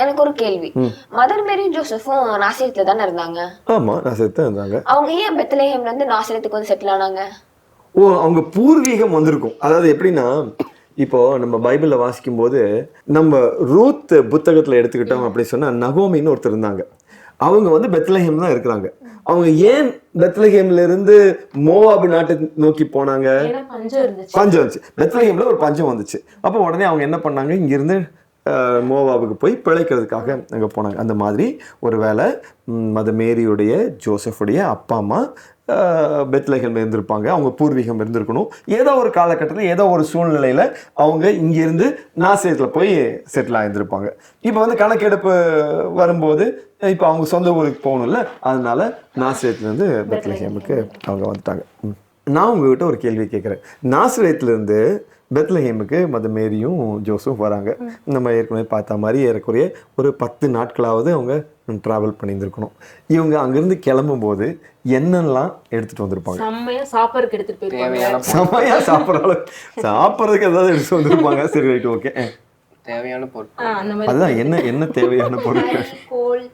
எனக்கு ஒரு கேள்வி. மதர் மேரியும் ஜோசப்பும் நாசரேத்ல தானே இருந்தாங்க? ஆமா, நாசரேத்ல இருந்தாங்க. அவங்க ஏன் பெத்லஹேம்ல இருந்து நாசரேத்துக்கு வந்து செட்டில் ஆனாங்க? அவங்க பூர்வீகம் வந்திருக்கும். அதாவது எப்படின்னா, இப்போ நம்ம பைபிள்ல வாசிக்கும் போது நம்ம ரூத் புத்தகத்துல எடுத்துக்கிட்டோம் அப்படி சொன்னா நகோமின்னு ஒருத்தர் இருந்தாங்க. அவங்க வந்து பெத்லஹேம் தான் இருக்கிறாங்க. அவங்க ஏன் பெத்லஹேம்ல இருந்து மோவாபு நாட்டை நோக்கி போனாங்க? பஞ்சம் வந்துச்சு. பெத்லஹேம்ல ஒரு பஞ்சம் வந்துச்சு. அப்போ உடனே அவங்க என்ன பண்ணாங்க, இங்கிருந்து மோவாபுக்கு போய் பிழைக்கிறதுக்காக அங்கே போனாங்க. அந்த மாதிரி ஒரு வேளை மதர் மேரியுடைய ஜோசஃபுடைய அப்பா அம்மா பெத்லஹேம்ல இருந்திருப்பாங்க. அவங்க பூர்வீகம் இருந்திருக்கணும். ஏதோ ஒரு காலகட்டத்தில் ஏதோ ஒரு சூழ்நிலையில் அவங்க இங்கிருந்து நாசரேத்தில் போய் செட்டில் ஆகியிருந்திருப்பாங்க. இப்போ வந்து கணக்கெடுப்பு வரும்போது இப்போ அவங்க சொந்த ஊருக்கு போகணும்ல, அதனால நாசரேத்துலேருந்து பெத்லஹேமுக்கு அவங்க வந்துட்டாங்க. நான் உங்ககிட்ட ஒரு கேள்வி கேட்குறேன். நாசரேத்துலேருந்து பெத்லஹேமுக்கு மதர் மேரியும் ஜோசப் வராங்க. நம்ம ஏற்கனவே பார்த்த மாதிரி ஏறக்குறைய ஒரு 10 நாட்களாவது அவங்க ட்ராவல் பண்ணியிருந்துருக்கணும். இவங்க அங்கேருந்து கிளம்பும் போது என்னெல்லாம் எடுத்துகிட்டு வந்திருப்பாங்க? செம்மையாக சாப்பிட்றதுக்கு எடுத்துகிட்டு போயிருப்பாங்க. செம்மையாக சாப்பிட்றதுக்கு ஏதாவது எடுத்துகிட்டு வந்திருப்பாங்க. சரி, ரைட், ஓகே. தேவையான பொருட்கள் அதுதான் என்ன தேவையான பொருட்கள்? கோல்,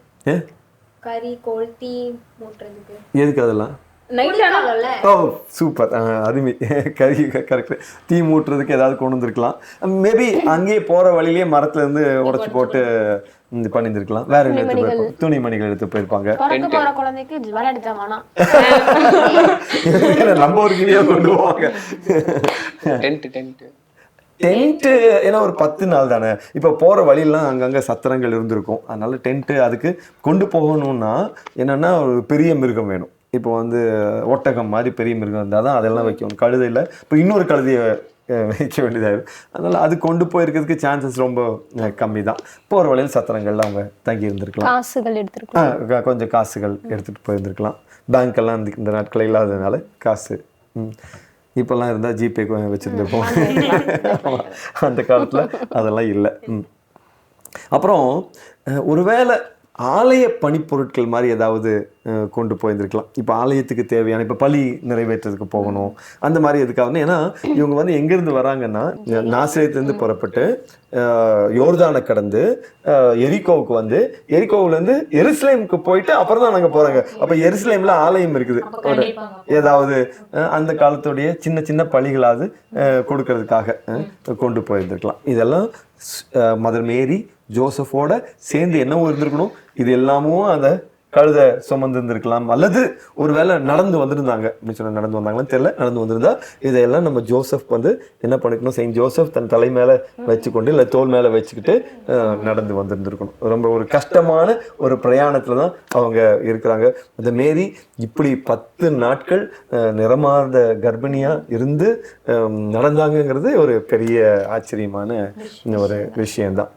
கறி, கோல், தீ மூட்டுறதுக்கு. எதுக்கு அதெல்லாம்? ஓ சூப்பர், அருமை. கறி கரெக்ட். தீ மூட்டுறதுக்கு ஏதாவது கொண்டு வந்துருக்கலாம். மேபி அங்கேயே போகிற வழியிலேயே மரத்துல இருந்து உடச்சி போட்டு பண்ணியிருந்திருக்கலாம். வேற என்ன எடுத்து போயிருப்பாங்க? துணிமணிகள் எடுத்து போயிருப்பாங்க. குழந்தைக்கு விளையாட்டு ஜாமானா நம்ம ஒரு கிளியா கொண்டு போவாங்க. டென்ட்டு ஏன்னா ஒரு 10 நாள் தானே. இப்போ போகிற வழியெல்லாம் அங்கங்கே சத்திரங்கள் இருந்திருக்கும். அதனால டென்ட்டு அதுக்கு கொண்டு போகணும்னா என்னென்னா ஒரு பெரிய மிருகம் வேணும். இப்போ வந்து ஒட்டகம் மாதிரி பெரிய மிருகம் இருந்தால் தான் அதெல்லாம் வைக்கணும். கழுதையில் இப்போ இன்னொரு கழுதையை வைக்க வேண்டியதாகும். அதனால் அது கொண்டு போயிருக்கிறதுக்கு சான்சஸ் ரொம்ப கம்மி தான். போகிற வழியில் சத்திரங்கள்ல அவங்க தங்கி இருந்திருக்கலாம். காசுகள் எடுத்துருக்கலாம். கொஞ்சம் காசுகள் எடுத்துகிட்டு போயிருந்துருக்கலாம். பேங்க்கெல்லாம் இந்த நாட்கள் இல்லாததுனால காசு இப்போல்லாம் இருந்தால் ஜிபே வச்சுருந்துருப்போம். அந்த காலத்தில் அதெல்லாம் இல்லை. அப்புறம் ஒருவேளை ஆலய பணிப்பொருட்கள் மாதிரி ஏதாவது கொண்டு போயிருந்துருக்கலாம். இப்போ ஆலயத்துக்கு தேவையான இப்போ பலி நிறைவேற்றதுக்கு போகணும் அந்த மாதிரி எதுக்காக. ஏன்னா இவங்க வந்து எங்கேருந்து வராங்கன்னா நாசரேத்துலேருந்து புறப்பட்டு யோர்தானை கடந்து எரிகோவுக்கு வந்து எரிகோவிலேருந்து எருசலேமுக்கு போயிட்டு அப்புறம் தான் நாங்கள் போகிறாங்க. அப்போ எருசலேமில் ஆலயம் இருக்குது. ஏதாவது அந்த காலத்துடைய சின்ன சின்ன பலிகளாவது கொடுக்கறதுக்காக கொண்டு போயிருந்துருக்கலாம். இதெல்லாம் மதர் மேரி ஜோசஃபோட சேர்ந்து என்னவோ இருந்திருக்கணும். இது எல்லாமும் அந்த கழுதை சுமந்து இருந்திருக்கலாம். அல்லது ஒரு வேளை நடந்து வந்திருந்தாங்க அப்படின்னு சொன்ன நடந்து வந்தாங்களான்னு தெரியல. நடந்து வந்திருந்தா இதையெல்லாம் நம்ம ஜோசப் வந்து என்ன பண்ணிக்கணும், செயின்ட் ஜோசப் தன் தலை மேலே வச்சுக்கொண்டு இல்லை தோல் மேலே வச்சுக்கிட்டு நடந்து வந்திருந்துருக்கணும். ரொம்ப ஒரு கஷ்டமான ஒரு பிரயாணத்தில் தான் அவங்க இருக்கிறாங்க. அந்த மேரி இப்படி 10 நாட்கள் நிறமார்ந்த கர்ப்பிணியாக இருந்து நடந்தாங்கங்கிறது ஒரு பெரிய ஆச்சரியமான ஒரு விஷயம்தான்.